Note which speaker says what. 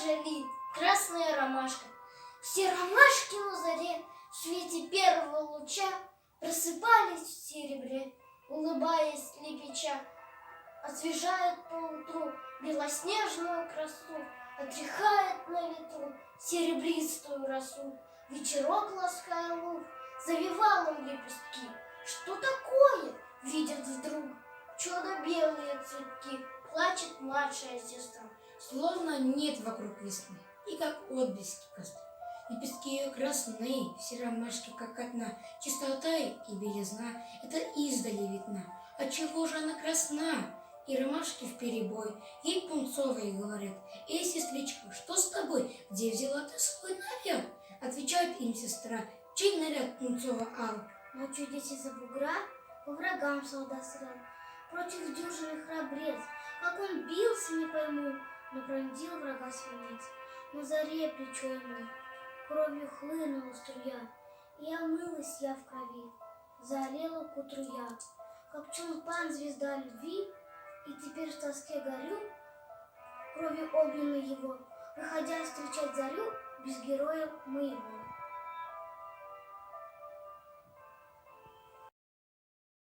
Speaker 1: жалит красная ромашка. Все ромашки на заре в свете первого луча просыпались в серебре, улыбаясь лепеча. Освежает поутру белоснежную красу, отряхает на ветру серебристую росу. Вечерок, лаская луг, завивал он лепестки. Что такое? Видят вдруг чудо-белые цветки. Плачет младшая сестра.
Speaker 2: Словно нет вокруг весны, и как отблески костры. Лепестки ее красные, все ромашки как одна. Чистота и белизна — это издали видна. Отчего же она красна? И ромашки вперебой ей пунцовые говорят: «Эй, сестричка, что с тобой? Где взяла ты свой наряд?» Отвечает им сестра: «Чей наряд пунцово-алый?»
Speaker 1: Ночью дети за бугра по врагам солдат стрелял. Против дюжины храбрец, как он бился, не пойму, но пронзил врага свинец. На заре плечо ему кровью хлынула струя, и омылась я в крови, заолела к утру я, как чулпан звезда любви, и теперь в тоске горю, кровью огненной его, выходя встречать зарю без героя моего.